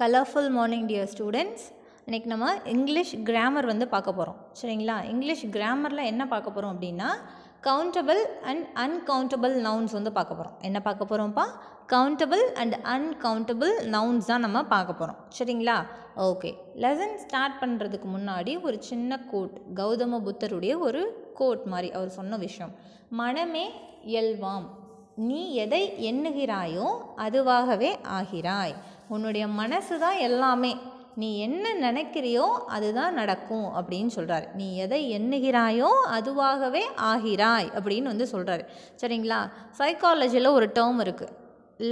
Colourful morning dear students. இன்றைக்கி நம்ம English grammar வந்து பார்க்க போகிறோம். சரிங்களா? இங்கிலீஷ் கிராமரில் என்ன பார்க்க போகிறோம் அப்படின்னா கவுண்டபிள் அண்ட் அன்கவுண்டபிள் நவுன்ஸ் வந்து பார்க்க போகிறோம். என்ன பார்க்க போகிறோம்ப்பா? கவுண்டபிள் அண்ட் அன்கவுண்டபிள் நவுன்ஸ் தான் நம்ம பார்க்க போகிறோம். சரிங்களா? ஓகே, லெசன் ஸ்டார்ட் பண்ணுறதுக்கு முன்னாடி ஒரு சின்ன கோட், கௌதம புத்தருடைய ஒரு கோட் மாதிரி அவர் சொன்ன விஷயம். மனமே இயல்வாம், நீ எதை எண்ணுகிறாயோ அதுவாகவே ஆகிறாய். உன்னுடைய மனசு தான் எல்லாமே, நீ என்ன நினைக்கிறியோ அதுதான் நடக்கும் அப்படின்னு சொல்கிறார். நீ எதை எண்ணுகிறாயோ அதுவாகவே ஆகிறாய் அப்படின்னு வந்து சொல்கிறாரு. சரிங்களா? சைக்காலஜியில் ஒரு டேர்ம் இருக்குது,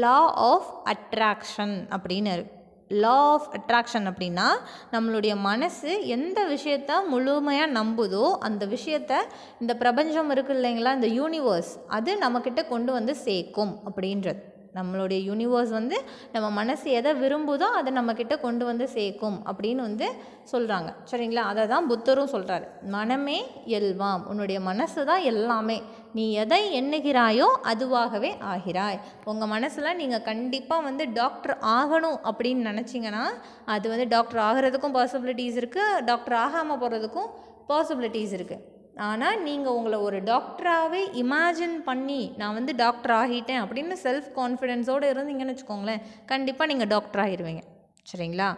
லா ஆஃப் அட்ராக்ஷன் அப்படின்னு இருக்கு. லா ஆஃப் அட்ராக்ஷன் அப்படின்னா நம்மளுடைய மனசு எந்த விஷயத்த முழுமையாக நம்புதோ அந்த விஷயத்த இந்த பிரபஞ்சம் இருக்குது இல்லைங்களா, இந்த யூனிவர்ஸ், அது நம்மக்கிட்ட கொண்டு வந்து சேர்க்கும் அப்படின்றது. நம்மளுடைய யூனிவர்ஸ் வந்து நம்ம மனசு எதை விரும்புதோ அதை நம்மக்கிட்ட கொண்டு வந்து சேர்க்கும் அப்படின்னு வந்து சொல்கிறாங்க. சரிங்களா? அதை தான் புத்தரும் சொல்கிறாரு. மனமே இயல்வாம், உன்னுடைய மனசு தான் எல்லாமே, நீ எதை எண்ணுகிறாயோ அதுவாகவே ஆகிறாய். உங்கள் மனசில் நீங்கள் கண்டிப்பாக வந்து டாக்டர் ஆகணும் அப்படின்னு நினச்சிங்கன்னா அது வந்து டாக்டர் ஆகிறதுக்கும் பாசிபிலிட்டிஸ் இருக்குது, டாக்டர் ஆகாமல் போகிறதுக்கும் பாசிபிலிட்டிஸ் இருக்குது. ஆனால் நீங்கள் உங்களை ஒரு டாக்டராகவே இமேஜின் பண்ணி நான் வந்து டாக்டர் ஆகிட்டேன் அப்படின்னு செல்ஃப் கான்ஃபிடென்ஸோடு இருந்தீங்கன்னு வச்சுக்கோங்களேன், கண்டிப்பாக நீங்கள் டாக்டர் ஆகிடுவீங்க. சரிங்களா?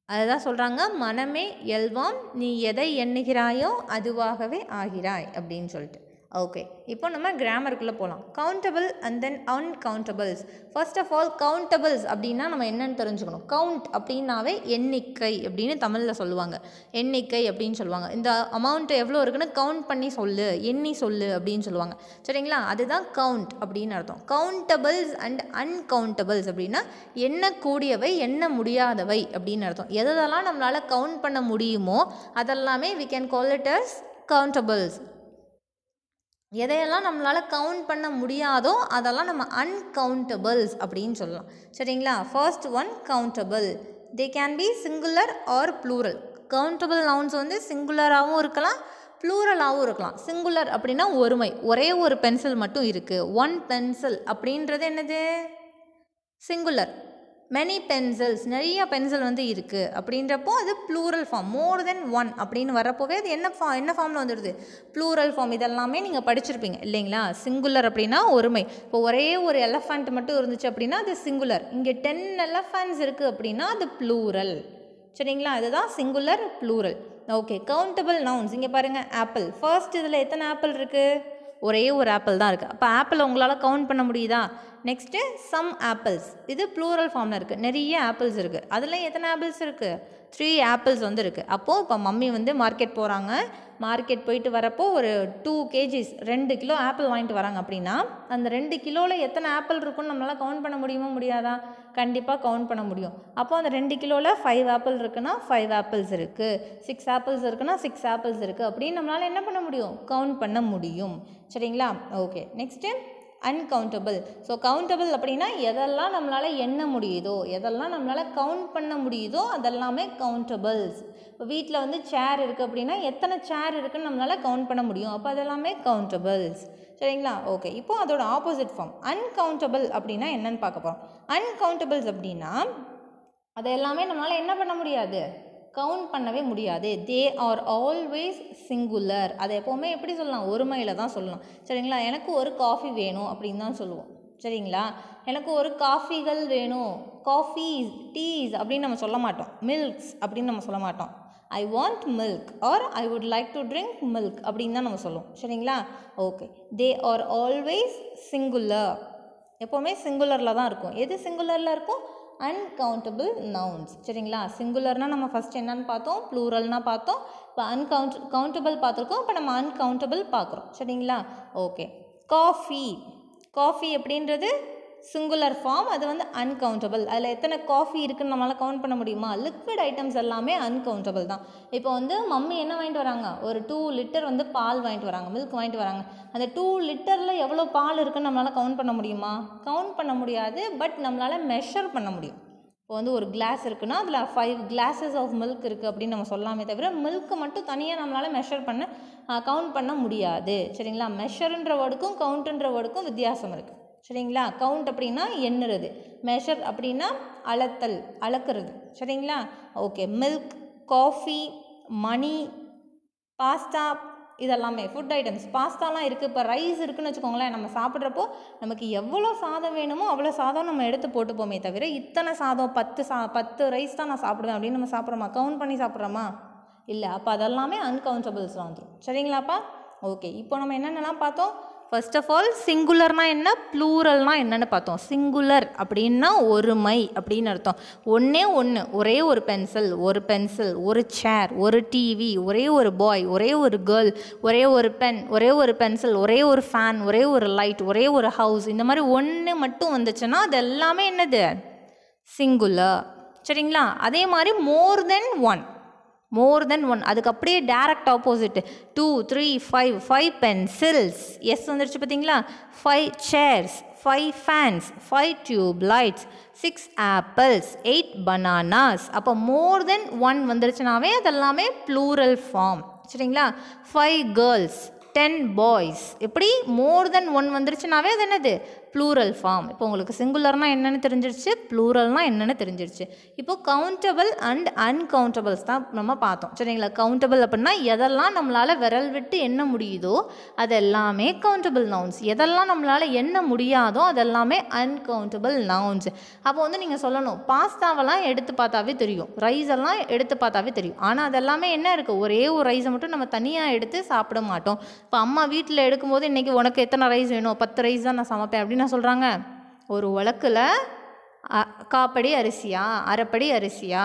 அதுதான் சொல்கிறாங்க, மனமே இயல்வாம், நீ எதை எண்ணுகிறாயோ அதுவாகவே ஆகிறாய் அப்படின்னு சொல்லிட்டு. ஓகே, இப்போ நம்ம கிராமருக்குள்ளே போகலாம். Countable and then uncountables. First of all countables அப்படின்னா நம்ம என்னென்னு தெரிஞ்சுக்கணும். கவுண்ட் அப்படின்னாவே எண்ணிக்கை அப்படின்னு தமிழில் சொல்லுவாங்க. எண்ணிக்கை அப்படின்னு சொல்லுவாங்க. இந்த அமௌண்ட் எவ்வளோ இருக்குன்னு கவுண்ட் பண்ணி சொல்லு, எண்ணி சொல்லு அப்படின்னு சொல்லுவாங்க. சரிங்களா? அதுதான் கவுண்ட் அப்படின்னு அர்த்தம். கவுண்டபிள்ஸ் அண்ட் அன்கவுண்டபிள்ஸ் அப்படின்னா எண்ணக்கூடியவை எண்ண முடியாதவை அப்படின்னு அர்த்தம். எதெல்லாம் நம்மளால் கவுண்ட் பண்ண முடியுமோ அதெல்லாமே we can call it as countables. எதையெல்லாம் நம்மளால் கவுண்ட் பண்ண முடியாதோ அதெல்லாம் நம்ம அன்கவுண்டபிள்ஸ் அப்படின்னு சொல்லலாம். சரிங்களா? First one countable. They can be singular or plural. Countable nouns வந்து சிங்குலராகவும் இருக்கலாம், ப்ளூரலாகவும் இருக்கலாம். சிங்குலர் அப்படின்னா ஒருமை, ஒரே ஒரு பென்சில் மட்டும் இருக்குது, ஒன் பென்சில் அப்படின்றது என்னது? சிங்குலர். மெனி பென்சில்ஸ், நிறைய பென்சில் வந்து இருக்குது அப்படின்றப்போ அது plural form. More than one அப்படின்னு வரப்போவே அது என்ன ஃபார்மில் வந்துடுது? Plural form. இதெல்லாமே நீங்கள் படிச்சிருப்பீங்க இல்லைங்களா? சிங்குலர் அப்படின்னா ஒருமை. இப்போ ஒரே ஒரு எலஃபண்ட் மட்டும் இருந்துச்சு அப்படின்னா அது சிங்குலர். இங்கே 10 எலஃபண்ட்ஸ் இருக்குது அப்படின்னா அது ப்ளூரல். சரிங்களா? அதுதான் singular, plural. Okay, countable nouns. இங்கே பாருங்கள், ஆப்பிள். ஃபர்ஸ்ட் இதில் எத்தனை ஆப்பிள் இருக்குது? ஒரே ஒரு ஆப்பிள் தான் இருக்குது. அப்போ ஆப்பிள் உங்களால் கவுண்ட் பண்ண முடியுதா? Next some apples. இது ப்ளூரல் ஃபார்மில் இருக்குது. நிறைய ஆப்பிள்ஸ் இருக்குது. அதில் எத்தனை ஆப்பிள்ஸ் இருக்குது? 3 ஆப்பிள்ஸ் வந்து இருக்குது. அப்போது இப்போ மம்மி வந்து மார்க்கெட் போகிறாங்க. மார்க்கெட் போயிட்டு வரப்போ ஒரு 2 kgs 2 கிலோ ஆப்பிள் வாங்கிட்டு வராங்க அப்படின்னா அந்த 2 கிலோவில் எத்தனை ஆப்பிள் இருக்குன்னு நம்மளால் கவுண்ட் பண்ண முடியுமா முடியாதா? கண்டிப்பாக கவுண்ட் பண்ண முடியும். அப்போது அந்த 2 கிலோவில் 5 ஆப்பிள் இருக்குன்னா 5 ஆப்பிள்ஸ் இருக்குது, 6 ஆப்பிள்ஸ் இருக்குன்னா 6 ஆப்பிள்ஸ் இருக்குது அப்படின்னு நம்மளால் என்ன பண்ண முடியும்? கவுண்ட் பண்ண முடியும். சரிங்களா? Okay, next uncountable. So countable அப்படின்னா எதெல்லாம் நம்மளால் எண்ண முடியுதோ, எதெல்லாம் நம்மளால் கவுண்ட் பண்ண முடியுதோ அதெல்லாமே கவுண்டபிள்ஸ். இப்போ வீட்டில் வந்து சேர் இருக்குது அப்படின்னா எத்தனை சேர் இருக்குதுன்னு நம்மளால் கவுண்ட் பண்ண முடியும், அப்போ அதெல்லாமே கவுண்டபிள்ஸ். சரிங்களா? ஓகே, இப்போது அதோட ஆப்போசிட் ஃபார்ம் அன்கவுண்டபிள் அப்படின்னா என்னென்னு பார்க்க போகிறோம். அன்கவுண்டபிள்ஸ் அப்படின்னா அது எல்லாமே நம்மளால் என்ன பண்ண முடியாது? கவுண்ட் பண்ணவே முடியாது. They are always singular. அதை எப்போவுமே எப்படி சொல்லலாம்? ஒருமையில் தான் சொல்லலாம். சரிங்களா? எனக்கு ஒரு காஃபி வேணும் அப்படின்னு தான் சொல்லுவோம். சரிங்களா? எனக்கு ஒரு காஃபிகள் வேணும், காஃபீஸ், டீஸ் அப்படின்னு நம்ம சொல்ல மாட்டோம். மில்க்ஸ் அப்படின்னு நம்ம சொல்ல மாட்டோம். I want milk R I would like to drink milk அப்படின்னு தான் நம்ம சொல்லுவோம். சரிங்களா? Okay, they are always singular. எப்போவுமே சிங்குலரில் தான் இருக்கும். எது சிங்குலரில் இருக்கும்? Uncountable nouns. சரிங்களா? சிங்குலர்னால் நம்ம ஃபஸ்ட் என்னன்னு பார்த்தோம், ப்ளூரல்னால் பார்த்தோம். இப்போ கவுண்டபிள் பார்த்துருக்கோம். இப்போ நம்ம அன்கவுண்டபிள் பார்க்குறோம். சரிங்களா? Okay, coffee. காஃபி அப்படின்றது சிங்குலர் ஃபார்ம், அது வந்து அன்கவுண்டபிள். அதில் எத்தனை காஃபி இருக்குதுன்னு நம்மளால் கவுண்ட் பண்ண முடியுமா? லிக்விட் ஐட்டம்ஸ் எல்லாமே அன்கவுண்டபிள் தான். இப்போ வந்து மம்மி என்ன வாங்கிட்டு வராங்க? ஒரு 2 லிட்டர் வந்து பால் வாங்கிட்டு வராங்க, மில்க் வாங்கிட்டு வராங்க. அந்த 2 லிட்டரில் எவ்வளோ பால் இருக்குதுன்னு நம்மளால் கவுண்ட் பண்ண முடியுமா? கவுண்ட் பண்ண முடியாது, பட் நம்மளால் மெஷர் பண்ண முடியும். இப்போ வந்து ஒரு கிளாஸ் இருக்குன்னா அதில் 5 கிளாஸஸ் ஆஃப் மில்க் இருக்குது அப்படின்னு நம்ம சொல்லாமே தவிர மில்க்கு மட்டும் தனியாக நம்மளால் மெஷர் பண்ண கவுண்ட் பண்ண முடியாது. சரிங்களா? மெஷருன்ற வேர்டுக்கும் கவுண்ட்டுன்ற வேர்டுக்கும் வித்தியாசம் இருக்குது. சரிங்களா? கவுண்ட் அப்படின்னா எண்ணுறது, மெஷர் அப்படின்னா அளத்தல், அளக்கிறது. சரிங்களா? ஓகே. மில்க், காஃபி, மணி, பாஸ்தா, இதெல்லாமே ஃபுட் ஐட்டம்ஸ். பாஸ்தாலாம் இருக்குது. இப்போ ரைஸ் இருக்குதுன்னு வச்சுக்கோங்களேன், நம்ம சாப்பிட்றப்போ நமக்கு எவ்வளோ சாதம் வேணுமோ அவ்வளோ சாதம் நம்ம எடுத்து போட்டுப்போமே தவிர இத்தனை சாதம் 10 ரைஸ் தான் நான் சாப்பிடுவேன் அப்படின்னு நம்ம சாப்பிட்றோமா? கவுண்ட் பண்ணி சாப்பிட்றோமா? இல்லை. அப்போ அதெல்லாமே அன்கவுண்டபிள்ஸ்லாம் வந்துடும். சரிங்களாப்பா? ஓகே. இப்போ நம்ம என்னென்னலாம் பார்த்தோம்? ஃபர்ஸ்ட் ஆஃப் ஆல் சிங்குலர்னால் என்ன, ப்ளூரல்னால் என்னென்னு பார்த்தோம். சிங்குலர் அப்படின்னா ஒருமை அப்படின்னு அர்த்தம். ஒன்றே ஒன்று, ஒரே ஒரு பென்சில், ஒரு சேர், ஒரு டிவி, ஒரே ஒரு பாய், ஒரே ஒரு கேர்ள், ஒரே ஒரு பென், ஒரே ஒரு பென்சில், ஒரே ஒரு ஃபேன், ஒரே ஒரு லைட், ஒரே ஒரு ஹவுஸ், இந்த மாதிரி ஒன்று மட்டும் வந்துச்சுன்னா அது எல்லாமே என்னது? சிங்குலர். சரிங்களா? அதே மாதிரி மோர் தென் ஒன், அதுக்கு அப்படியே டைரக்ட் ஆப்போசிட். 2, 3, 5 பென்சில்ஸ், எஸ் வந்துருச்சு பார்த்தீங்களா? 5 chairs, 5 fans, 5 tube lights, 6 apples, 8 bananas. அப்போ மோர் தென் 1 வந்துருச்சுனாவே அதெல்லாமே ப்ளூரல் ஃபார்ம். சரிங்களா? 5 கேர்ள்ஸ், 10 பாய்ஸ். இப்படி மோர் தென் 1 வந்துருச்சுனாவே அது என்னது? Plural form. இப்போ உங்களுக்கு சிங்குலர்னால் என்னென்னு தெரிஞ்சிருச்சு, ப்ளூரல்னால் என்னென்னு தெரிஞ்சிருச்சு. இப்போ கவுண்டபிள் அண்ட் அன்கவுண்டபிள்ஸ் தான் நம்ம பார்த்தோம். சரிங்களா? கவுண்டபிள் அப்படின்னா எதெல்லாம் நம்மளால் விரல் விட்டு எண்ண முடியுதோ அதெல்லாமே கவுண்டபிள் நவுன்ஸ். எதெல்லாம் நம்மளால் எண்ண முடியாதோ அதெல்லாமே அன்கவுண்டபிள் நவுன்ஸ். அப்போ வந்து நீங்கள் சொல்லணும், பாஸ்தாவெல்லாம் எடுத்து பார்த்தாவே தெரியும், ரைஸ் எல்லாம் எடுத்து பார்த்தாவே தெரியும். ஆனால் அதெல்லாமே என்ன இருக்குது? ஒரே ஒரு ரைஸை மட்டும் நம்ம தனியாக எடுத்து சாப்பிட மாட்டோம். இப்போ அம்மா வீட்டில் எடுக்கும்போது இன்றைக்கி உனக்கு எத்தனை ரைஸ் வேணும்? 10 ரைஸ் தான் நான் சமைப்பேன் அப்படின்னு சொல்கிறாங்க. ஒரு உலக்கில் காப்படி அரிசியா, அரைப்படி அரிசியா,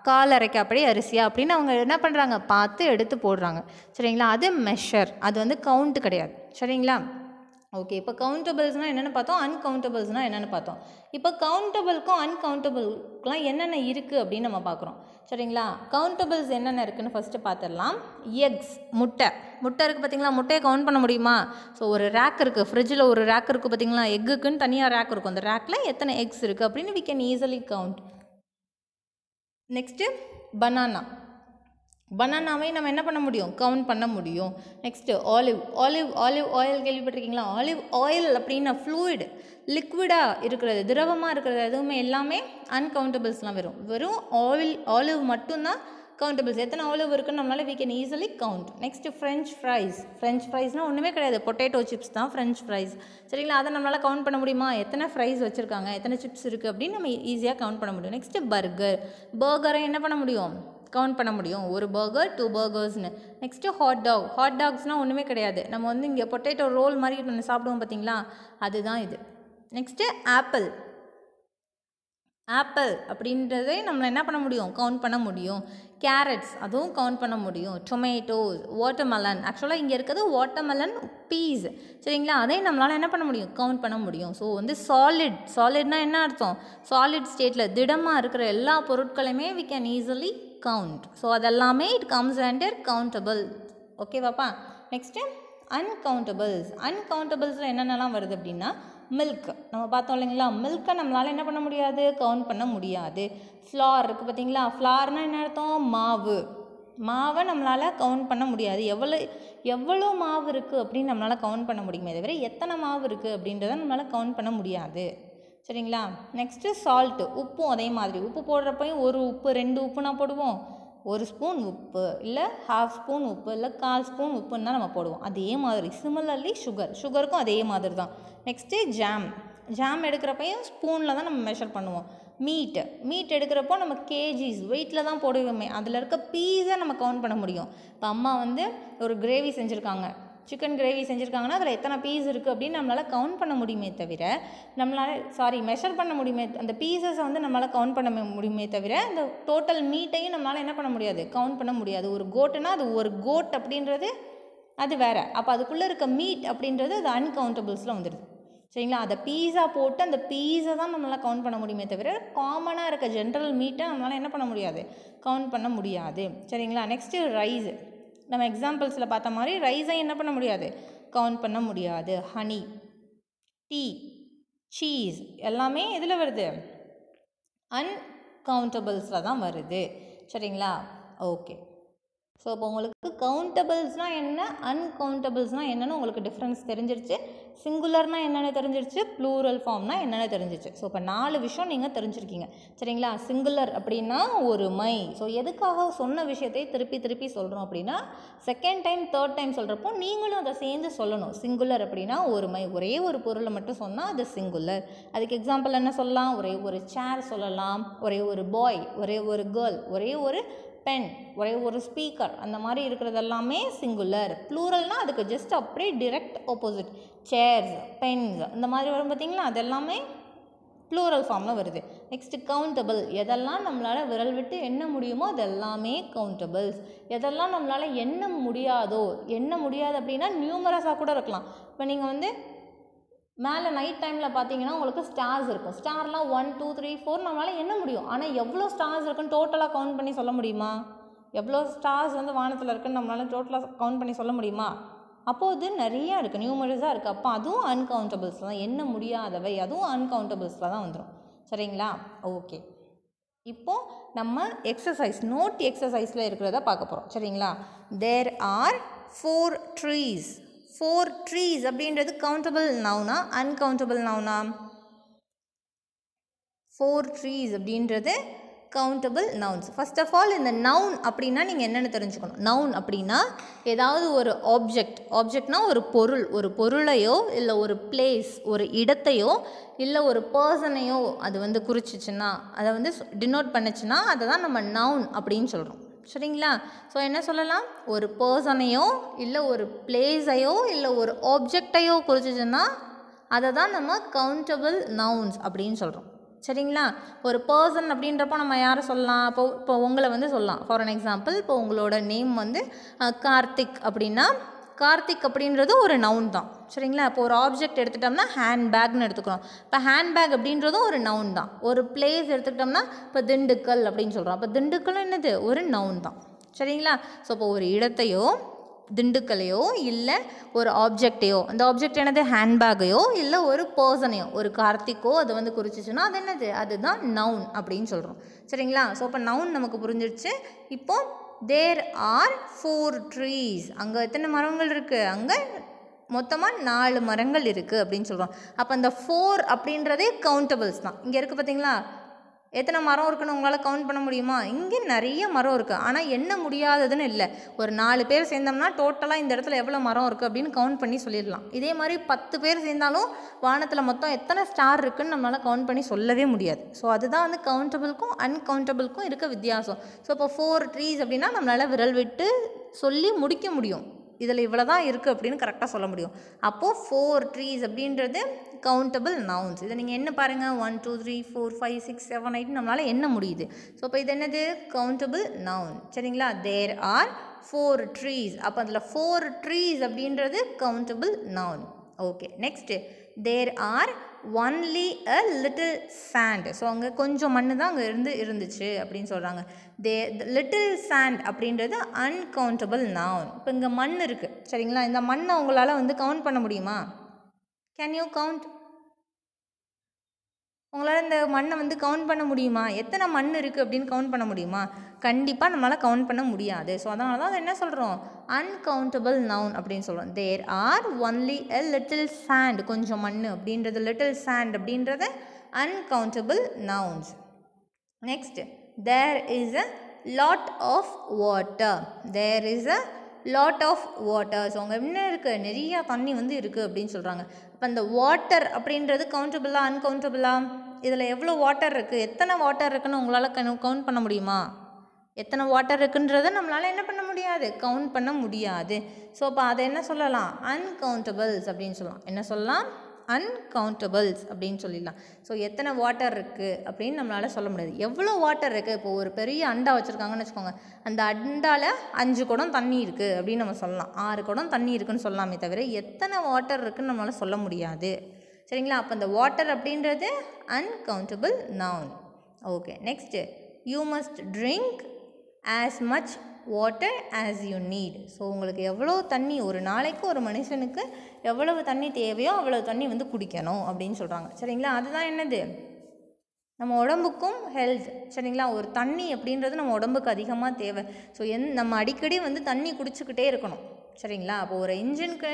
காலரைக்காப்படி அரிசியா அப்படின்னு அவங்க என்ன பண்ணுறாங்க? பார்த்து எடுத்து போடுறாங்க. சரிங்களா? அது மெஷர், அது வந்து கவுண்ட் கிடையாது. சரிங்களா? ஓகே. இப்போ கவுண்டபிள்ஸ்னால் என்னென்னு பார்த்தோம், அன்கவுண்டபிள்ஸ்னால் என்னென்னு பார்த்தோம். இப்போ கவுண்டபிள்க்கும் அன்கவுண்டபிள்க்குலாம் என்னென்ன இருக்குது அப்படின்னு நம்ம பார்க்குறோம். சரிங்களா? கவுண்டபிள்ஸ் என்னென்ன இருக்குதுன்னு ஃபஸ்ட்டு பார்த்துடலாம். எக்ஸ், முட்டை இருக்குது பார்த்தீங்களா? முட்டையை கவுண்ட் பண்ண முடியுமா? ஸோ ஒரு ரேக் இருக்குது, ஃப்ரிட்ஜில் ஒரு ரேக் இருக்குது பார்த்தீங்களா? எக்குக்குன்னு தனியாக ரேக் இருக்கும். அந்த ரேக்கில் எத்தனை எக்ஸ் இருக்குது அப்படின்னு we can easily count. Next பனானாவை நம்ம என்ன பண்ண முடியும்? கவுண்ட் பண்ண முடியும். நெக்ஸ்ட்டு ஆலிவ் கேள்விப்பட்டிருக்கீங்களா? ஆலிவ் ஆயில் அப்படின்னா ஃப்ளூயிட், லிக்விடாக இருக்கிறது, திரவமாக இருக்கிறது எதுவுமே எல்லாமே அன்கவுண்டபிள்ஸ்லாம் வெறும் ஆலிவ் மட்டும்தான் கவுண்டபிள்ஸ். எத்தனை ஆலிவ் இருக்குன்னு நம்மளால we can easily count. Next French ஃப்ரைஸ்னால் ஒன்றுமே கிடையாது, பொட்டேட்டோ சிப்ஸ் தான் ஃப்ரெஞ்ச் ஃப்ரைஸ். சரிங்களா? அதை நம்மளால் கவுண்ட் பண்ண முடியுமா? எத்தனை ஃப்ரைஸ் வச்சுருக்காங்க, எத்தனை சிப்ஸ் இருக்குது அப்படின்னு நம்ம ஈஸியாக கவுண்ட் பண்ண முடியும். நெக்ஸ்ட்டு பர்கரை என்ன பண்ண முடியும்? கவுண்ட் பண்ண முடியும். ஒரு பர்கர், 2 பர்கர்ஸ்னு. நெக்ஸ்ட்டு ஹாட் டாக்ஸ்னால் ஒன்றுமே கிடையாது. நம்ம வந்து இங்கே பொட்டேட்டோ ரோல் மாதிரி ஒன்று சாப்பிடுவோம் பார்த்தீங்களா? அதுதான் இது. நெக்ஸ்ட்டு ஆப்பிள் அப்படின்றதே நம்மளை என்ன பண்ண முடியும்? கவுண்ட் பண்ண முடியும். கேரட்ஸ், அதுவும் கவுண்ட் பண்ண முடியும். டொமேட்டோஸ், வாட்டர்மெலன், ஆக்சுவலாக இங்கே இருக்கிறது வாட்டர்மெலன் பீஸ். சரிங்களா? அதையும் நம்மளால் என்ன பண்ண முடியும்? கவுண்ட் பண்ண முடியும். ஸோ வந்து சாலிட்னா என்ன அர்த்தம்? சாலிட் ஸ்டேட்டில் திடமாக இருக்கிற எல்லா பொருட்களையுமே we can easily count. So அதெல்லாமே it comes under countable. ஓகேவாப்பா? நெக்ஸ்ட்டு அன்கவுண்டபிள்ஸில் என்னென்னலாம் வருது அப்படின்னா, மில்க் நம்ம பார்த்தோம் இல்லைங்களா? மில்க்கை நம்மளால் என்ன பண்ண முடியாது? கவுண்ட் பண்ண முடியாது. ஃப்ளார் இருக்குது பார்த்தீங்களா? ஃப்ளார்னால் என்ன அர்த்தம்? மாவை நம்மளால் கவுண்ட் பண்ண முடியாது. எவ்வளோ மாவு இருக்குது அப்படின்னு நம்மளால் கவுண்ட் பண்ண முடியுமே தவிர எத்தனை மாவு இருக்குது அப்படின்றத நம்மளால் கவுண்ட் பண்ண முடியாது. சரிங்களா? நெக்ஸ்ட்டு சால்ட்டு, உப்பும் அதே மாதிரி. உப்பு போடுறப்பையும் ஒரு உப்பு 2 உப்புனா போடுவோம். 1 ஸ்பூன் உப்பு, இல்லை 1/2 ஸ்பூன் உப்பு, இல்லை 1/4 ஸ்பூன் உப்புன்னு தான் நம்ம போடுவோம். அதே மாதிரி சிமிலர்லி சுகருக்கும் அதே மாதிரி தான். நெக்ஸ்ட்டு ஜாம் எடுக்கிறப்பையும் ஸ்பூனில் தான் நம்ம மெஷர் பண்ணுவோம். மீட் எடுக்கிறப்போ நம்ம கேஜிஸ் வெயிட்டில் தான் போடுவோமே. அதில் இருக்க பீஸை நம்ம கவுண்ட் பண்ண முடியும். இப்போ அம்மா வந்து ஒரு கிரேவி செஞ்சுருக்காங்க, சிக்கன் கிரேவி செஞ்சுருக்காங்கன்னா அதில் எத்தனை பீஸ் இருக்குது அப்படின்னு நம்மளால் கவுண்ட் பண்ண முடியுமே தவிர மெஷர் பண்ண முடியுமே. அந்த பீசஸை வந்து நம்மளால் கவுண்ட் பண்ண முடியுமே தவிர அந்த டோட்டல் மீட்டையும் நம்மளால் என்ன பண்ண முடியாது? கவுண்ட் பண்ண முடியாது. ஒரு கோட்டுனா அது ஒரு கோட் அப்படின்றது அது வேறு. அப்போ அதுக்குள்ளே இருக்க மீட் அப்படின்றது அது அன்கவுண்டபிள்ஸில் வந்துடுது. சரிங்களா? அதை பீஸா போட்டு அந்த பீஸை தான் நம்மளால் கவுண்ட் பண்ண முடியுமே தவிர காமனாக இருக்க ஜென்ரல் மீட்டை நம்மளால் என்ன பண்ண முடியாது? கவுண்ட் பண்ண முடியாது. சரிங்களா? நெக்ஸ்ட்டு ரைஸ், நம்ம எக்ஸாம்பிள்ஸில் பார்த்த மாதிரி ரைஸை என்ன பண்ண முடியாது? கவுண்ட் பண்ண முடியாது. ஹனி, டீ, சீஸ் எல்லாமே எதில் வருது? அன்கவுண்டபிள்ஸில் தான் வருது. சரிங்களா? ஓகே. ஸோ இப்போ உங்களுக்கு கவுண்டபிள்ஸ்னால் என்ன, அன்கவுண்டபிள்ஸ்னால் என்னன்னு உங்களுக்கு டிஃப்ரென்ஸ் தெரிஞ்சிருச்சு. சிங்குலர்னால் என்னென்னு தெரிஞ்சிருச்சு, ப்ளூரல் ஃபார்ம்னால் என்னென்னு தெரிஞ்சிச்சு. ஸோ இப்போ 4 விஷயம் நீங்கள் தெரிஞ்சிருக்கீங்க சரிங்களா. சிங்குலர் அப்படின்னா ஒருமை. ஸோ எதுக்காக சொன்ன விஷயத்தை திருப்பி திருப்பி சொல்கிறோம் அப்படின்னா, செகண்ட் டைம் தேர்ட் டைம் சொல்கிறப்போ நீங்களும் அதை சேர்ந்து சொல்லணும். சிங்குலர் அப்படின்னா ஒருமை, ஒரே ஒரு பொருளை மட்டும் சொன்னால் அது சிங்குலர். அதுக்கு எக்ஸாம்பிள் என்ன சொல்லலாம், ஒரே ஒரு சேர் சொல்லலாம், ஒரே ஒரு பாய், ஒரே ஒரு கேர்ள், ஒரே ஒரு பென், ஒரே ஒரு ஸ்பீக்கர், அந்த மாதிரி இருக்கிறது எல்லாமே சிங்குலர். ப்ளூரல்னால் அதுக்கு ஜஸ்ட் அப்படியே டிரெக்ட் ஆப்போசிட், சேர்ஸ், பென்ஸ் இந்த மாதிரி வரும் பார்த்தீங்களா, அது எல்லாமே ப்ளூரல் ஃபார்மில் வருது. நெக்ஸ்ட்டு கவுண்டபிள், எதெல்லாம் நம்மளால் விரல் விட்டு எண்ண முடியுமோ அது எல்லாமே கவுண்டபிள்ஸ். எதெல்லாம் நம்மளால் எண்ண முடியாதோ, எண்ண முடியாது அப்படின்னா நியூமரஸாக கூட இருக்கலாம். இப்போ நீங்கள் வந்து மேலே நைட் டைமில் பார்த்தீங்கன்னா உங்களுக்கு ஸ்டார்ஸ் இருக்கும். ஸ்டார்லாம் 1 2 3 4 நம்மளால் எண்ண முடியும். ஆனால் எவ்வளோ ஸ்டார்ஸ் இருக்குன்னு டோட்டலாக கவுண்ட் பண்ணி சொல்ல முடியுமா? எவ்வளோ ஸ்டார்ஸ் வந்து வானத்தில் இருக்குன்னு நம்மளால் டோட்டலாக கவுண்ட் பண்ணி சொல்ல முடியுமா? அப்போது இது நிறையா இருக்குது, நியூமரஸாக இருக்குது. அப்போ அதுவும் அன்கவுண்டபிள்ஸில் தான், எண்ண முடியாதவை அதுவும் அன்கவுண்டபிள்ஸில் தான் வந்துடும் சரிங்களா. ஓகே, இப்போது நம்ம எக்ஸசைஸ் நோட் எக்ஸசைஸில் இருக்கிறத பார்க்க போகிறோம் சரிங்களா. There are 4 trees. 4 trees அப்படின்றது கவுண்டபிள் நவுனா அன்கவுண்டபிள் நவுனா? 4 trees அப்படின்றது countable nouns. First of all இந்த நவுன் அப்படின்னா நீங்கள் என்னென்னு தெரிஞ்சுக்கணும். நவுன் அப்படின்னா ஏதாவது ஒரு ஆப்ஜெக்ட்னா ஒரு பொருள், ஒரு பொருளையோ இல்லை ஒரு பிளேஸ், ஒரு இடத்தையோ இல்லை ஒரு பர்சனையோ அது வந்து குறிச்சிச்சுன்னா, அதை வந்து டினோட் பண்ணுச்சுன்னா அதை தான் நம்ம நவுன் அப்படின்னு சொல்கிறோம் சரிங்களா. ஸோ என்ன சொல்லலாம், ஒரு பர்சனையோ இல்லை ஒரு பிளேஸையோ இல்லை ஒரு ஆப்ஜெக்டையோ குறிச்சிச்சுன்னா அதை தான் நம்ம கவுண்டபிள் நவுன்ஸ் அப்படின்னு சொல்கிறோம் சரிங்களா. ஒரு பர்சன் அப்படின்றப்போ நம்ம யாரை சொல்லலாம், இப்போ உங்களை வந்து சொல்லலாம். ஃபார் அன் எக்ஸாம்பிள், இப்போ உங்களோட நேம் வந்து கார்த்திக் அப்படின்னா, கார்த்திக் அப்படின்றது ஒரு நவுன் தான் சரிங்களா. இப்போ ஒரு ஆப்ஜெக்ட் எடுத்துட்டோம்னா ஹேண்ட்பேக்னு எடுத்துக்கிறோம். இப்போ ஹேண்ட்பேக் அப்படின்றதும் ஒரு நவுன் தான். ஒரு பிளேஸ் எடுத்துக்கிட்டோம்னா இப்போ திண்டுக்கல் அப்படின்னு சொல்கிறோம். அப்போ திண்டுக்கல் என்னது, ஒரு நவுன் தான் சரிங்களா. ஸோ இப்போ ஒரு இடத்தையோ திண்டுக்கலையோ இல்லை ஒரு ஆப்ஜெக்டையோ, அந்த ஆப்ஜெக்ட் என்னது ஹேண்ட்பேக்கையோ இல்லை ஒரு பர்சனையோ, ஒரு கார்த்திக்கோ அது வந்து குறிச்சிச்சுன்னா அது என்னது, அதுதான் நவுன் அப்படின்னு சொல்கிறோம் சரிங்களா. ஸோ இப்போ நவுன் நமக்கு புரிஞ்சிடுச்சு. இப்போது தேர் ஆர் 4 trees, அங்கே எத்தனை மரங்கள் இருக்குது, அங்கே மொத்தமாக 4 மரங்கள் இருக்குது அப்படின்னு சொல்கிறோம். அப்போ அந்த 4 அப்படின்றதே கவுண்டபிள்ஸ் தான். இங்கே இருக்குது பார்த்தீங்களா, எத்தனை மரம் இருக்குன்னு உங்களால் கவுண்ட் பண்ண முடியுமா? இங்கே நிறைய மரம் இருக்குது, ஆனால் எண்ண முடியாததுன்னு இல்லை. ஒரு 4 பேர் சேர்ந்தோம்னா டோட்டலாக இந்த இடத்துல எவ்வளோ மரம் இருக்குது அப்படின்னு கவுண்ட் பண்ணி சொல்லிடலாம். இதே மாதிரி 10 பேர் சேர்ந்தாலும் வானத்தில் மொத்தம் எத்தனை ஸ்டார் இருக்குதுன்னு நம்மளால் கவுண்ட் பண்ணி சொல்லவே முடியாது. ஸோ அதுதான் வந்து கவுண்டபிளுக்கும் அன்கவுண்டபிளுக்கும் இருக்க வித்தியாசம். ஸோ இப்போ 4 trees அப்படின்னா நம்மளால் விரல் விட்டு சொல்லி முடிக்க முடியும், இதில் இவ்வளோ தான் இருக்குது அப்படின்னு கரெக்டாக சொல்ல முடியும். அப்போது 4 trees அப்படின்றது கவுண்டபிள் நவுன்ஸ். இதை நீங்கள் என்ன பாருங்கள், 1 2 3 4 5 6 7 8 நம்மளால் எண்ண முடியுது. ஸோ இப்போ இது என்னது, கவுண்டபிள் நவுன் சரிங்களா. தேர் ஆர் 4 trees, அப்போ அதில் 4 trees அப்படின்றது countable noun. Okay, next there are only a little sand. So அங்கே கொஞ்சம் மண் தான் அங்கே இருந்துச்சு அப்படின்னு சொல்கிறாங்க. லிட்டில் சாண்ட் அப்படின்றது அன்கவுண்டபிள் நவுன். இப்போ இங்கே மண் இருக்குது சரிங்களா. இந்த மண்ணை உங்களால் வந்து கவுண்ட் பண்ண முடியுமா? Can you count? உங்களால் இந்த மண்ணை வந்து கவுண்ட் பண்ண முடியுமா? எத்தனை மண் இருக்குது அப்படின்னு கவுண்ட் பண்ண முடியுமா? கண்டிப்பாக நம்மளால் கவுண்ட் பண்ண முடியாது. ஸோ அதனால தான் என்ன சொல்கிறோம், அன்கவுண்டபிள் நவுன் அப்படின்னு சொல்கிறோம். There are only a little sand, கொஞ்சம் மண் அப்படின்றது லிட்டில் சாண்ட் அப்படின்றது uncountable nouns. Next, there is a lot of water. There is a lot of water. So அங்கே என்ன இருக்குது, நிறையா தண்ணி வந்து இருக்குது அப்படின்னு சொல்கிறாங்க. இப்போ இந்த வாட்டர் அப்படின்றது கவுண்டபிளா அன்கவுண்டபிளா? இதில் எவ்வளோ வாட்டர் இருக்குது, எத்தனை வாட்டர் இருக்குன்னு உங்களால் கவுண்ட் பண்ண முடியுமா? எத்தனை வாட்டர் இருக்குன்றதை நம்மளால் என்ன பண்ண முடியாது, கவுண்ட் பண்ண முடியாது. ஸோ அப்போ அதை என்ன சொல்லலாம், அன்கவுண்டபிள்ஸ் அப்படின்னு சொல்லலாம். என்ன சொல்லலாம், அன்கவுண்டபிள்ஸ் அப்படின்னு சொல்லிடலாம். ஸோ எத்தனை வாட்டர் இருக்குது அப்படின்னு நம்மளால் சொல்ல முடியாது. எவ்வளோ வாட்டர் இருக்குது, இப்போ ஒரு பெரிய அண்டா வச்சுருக்காங்கன்னு வச்சுக்கோங்க, அந்த அண்டாவில் 5 குடம் தண்ணி இருக்குது அப்படின்னு நம்ம சொல்லலாம், 6 குடம் தண்ணி இருக்குதுன்னு சொல்லலாமே தவிர எத்தனை வாட்டர் இருக்குதுன்னு நம்மளால் சொல்ல முடியாது சரிங்களா. அப்போ அந்த வாட்டர் அப்படின்றது uncountable noun. Okay, next, you must drink as much water as you need. So உங்களுக்கு எவ்வளோ தண்ணி, ஒரு நாளைக்கு ஒரு மனுஷனுக்கு எவ்வளவு தண்ணி தேவையோ அவ்வளோ தண்ணி வந்து குடிக்கணும் அப்படின்னு சொல்கிறாங்க சரிங்களா. அதுதான் என்னது, நம்ம உடம்புக்கும் ஹெல்த் சரிங்களா. ஒரு தண்ணி அப்படின்றது நம்ம உடம்புக்கு அதிகமாக தேவை. ஸோ நம்ம அடிக்கடி வந்து தண்ணி குடிச்சுக்கிட்டே இருக்கணும் சரிங்களா? அப்போ ஒரு இன்ஜினுக்கு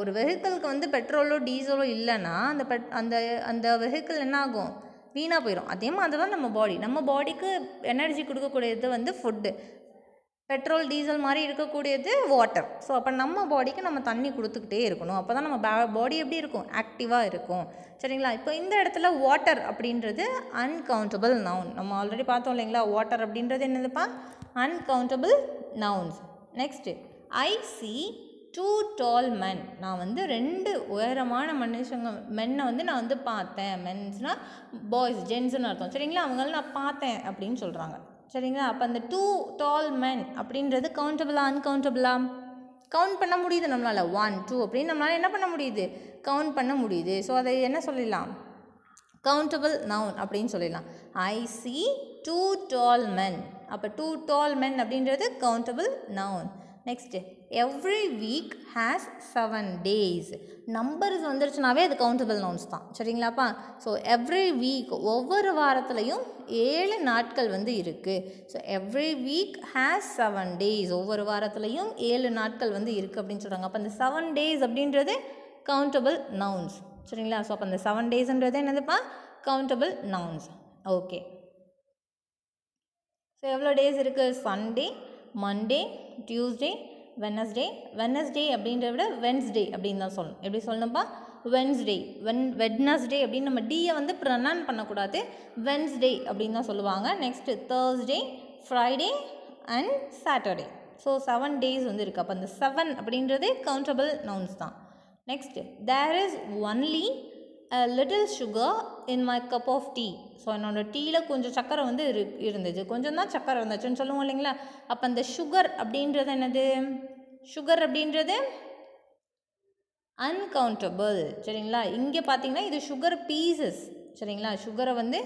ஒரு வெஹிக்கிளுக்கு வந்து பெட்ரோலோ டீசலோ இல்லைன்னா அந்த அந்த அந்த வெஹிக்கிள் என்ன ஆகும்? வீணாக போயிடும். அதே மாதிரி தான் நம்ம பாடிக்கு எனர்ஜி கொடுக்கக்கூடியது வந்து ஃபுட்டு, பெட்ரோல் டீசல் மாதிரி இருக்கக்கூடியது வாட்டர். ஸோ அப்போ நம்ம பாடிக்கு நம்ம தண்ணி கொடுத்துக்கிட்டே இருக்கணும். அப்போ தான் நம்ம பாடி எப்படி இருக்கும்? ஆக்டிவாக இருக்கும். சரிங்களா? இப்போ இந்த இடத்துல வாட்டர் அப்படின்றது அன்கவுண்டபிள் நவுன். நம்ம ஆல்ரெடி பார்த்தோம் இல்லைங்களா? வாட்டர் அப்படின்றது என்னதுப்பா? Uncountable nouns. Next, I see 2 tall men. நான் வந்து 2 உயரமான மென்னை வந்து நான் வந்து பார்த்தேன். மென்ஸ்னால் பாய்ஸ், ஜென்ஸ்னு அர்த்தம். சரிங்களா? அவங்கள நான் பார்த்தேன் அப்படின்னு சொல்கிறாங்க. சரிங்களா? அப்போ அந்த 2 tall men அப்படின்றது கவுண்டபிளா அன்கவுண்டபிளா? கவுண்ட் பண்ண முடியுது நம்மளால். 1 2 அப்படின்னு நம்மளால் என்ன பண்ண முடியுது? கவுண்ட் பண்ண முடியுது. ஸோ அதை என்ன சொல்லிடலாம்? கவுண்டபிள் நவுன் அப்படின்னு சொல்லிடலாம். I see 2 tall men. அப்போ 2 tall men அப்படின்றது countable noun. Next, every week has 7 days. Numbers வந்துருச்சுனாவே அது கவுண்டபிள் நவுன்ஸ் தான். சரிங்களாப்பா? ஸோ எவ்ரி வீக், ஒவ்வொரு வாரத்துலையும் 7 நாட்கள் வந்து இருக்குது. So every week has 7 days. ஒவ்வொரு வாரத்துலையும் 7 நாட்கள் வந்து இருக்குது அப்படின்னு சொல்கிறாங்க. அப்போ அந்த 7 days அப்படின்றது கவுண்டபிள் நவுன்ஸ். சரிங்களா? ஸோ அப்போ அந்த 7 daysன்றது என்னதுப்பா? Countable nouns. ஓகே. ஸோ எவ்வளோ டேஸ் இருக்குது? சண்டே, மண்டே, டியூஸ்டே, வெனஸ்டே அப்படின்றத விட வென்ஸ்டே அப்படின்னு தான் சொல்லணும். எப்படி சொல்லணும்ப்பா? வென்ஸ்டே. வெட்னஸ்டே அப்படின்னு நம்ம டியை வந்து ப்ரொனவுன் பண்ணக்கூடாது. வென்ஸ்டே அப்படின்னு தான் சொல்லுவாங்க. Next Thursday, Friday and Saturday. So 7 days வந்து இருக்குது. அப்போ அந்த 7 அப்படின்றதே கவுண்டபிள் நவுன்ஸ் தான். Next, there is only a little sugar in my cup of tea. So என்னோடய டீயில் கொஞ்சம் சக்கரை வந்து இருந்துச்சு, கொஞ்சம் தான் சக்கரை இருந்துச்சுன்னு சொல்லுவோம் இல்லைங்களா? அப்போ அந்த சுகர் அப்படின்றது என்னது? சுகர் அப்படின்றது அன்கவுண்டபிள். சரிங்களா? இங்கே பார்த்தீங்கன்னா இது சுகர் பீசஸ். சரிங்களா? சுகரை வந்து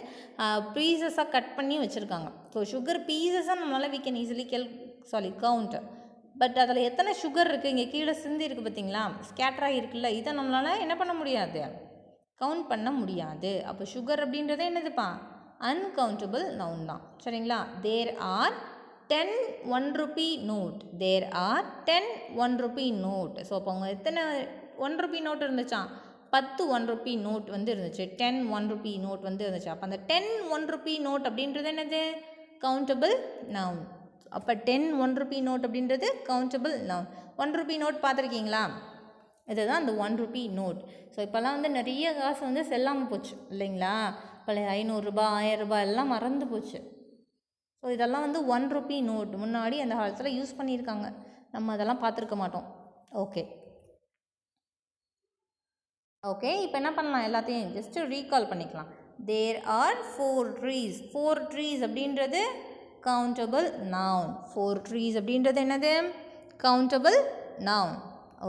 பீசஸாக கட் பண்ணி வச்சுருக்காங்க. ஸோ சுகர் பீசஸாக நம்மளால் we can easily count. But அதில் எத்தனை சுகர் இருக்குது? இங்கே கீழே சிந்தி இருக்குது பார்த்தீங்களா? ஸ்கேட்டராக இருக்குல்ல, இதை நம்மளால் என்ன பண்ண முடியாது? கவுண்ட் பண்ண முடியாது. அப்போ சுகர் அப்படின்றதே என்னதுப்பா? அன்கவுண்டபிள் நவுன் தான். சரிங்களா? There are 10 1 rupee note. There are 10 1 rupee note. So அப்போ அவங்க எத்தனை 1 rupee நோட் இருந்துச்சான்? 10 1 rupee நோட் வந்து இருந்துச்சு. 10 1 rupee நோட் வந்து இருந்துச்சு. அப்போ அந்த 10 1 rupee நோட் அப்படின்றது என்னது? Countable noun. அப்போ 10 1 rupee நோட் அப்படின்றது கவுண்டபிள் நவுன். 1 rupee நோட் பார்த்துருக்கீங்களா? இதுதான் அந்த 1 rupee நோட். ஸோ இப்போல்லாம் வந்து நிறைய காசு வந்து செல்லாமல் போச்சு இல்லைங்களா? பழைய 500 ரூபாய் 1000 ரூபாய் எல்லாம் மறந்து போச்சு. ஸோ இதெல்லாம் வந்து 1 rupee நோட். முன்னாடி அந்த காலத்தில் யூஸ் பண்ணியிருக்காங்க. நம்ம அதெல்லாம் பார்த்துருக்க மாட்டோம். ஓகே ஓகே இப்போ என்ன பண்ணலாம்? எல்லாத்தையும் ஜஸ்ட்டு ரீகால் பண்ணிக்கலாம். There are 4 trees. 4 trees அப்படின்றது கவுண்டபிள் நவுன். 4 trees அப்படின்றது என்னது? Countable noun.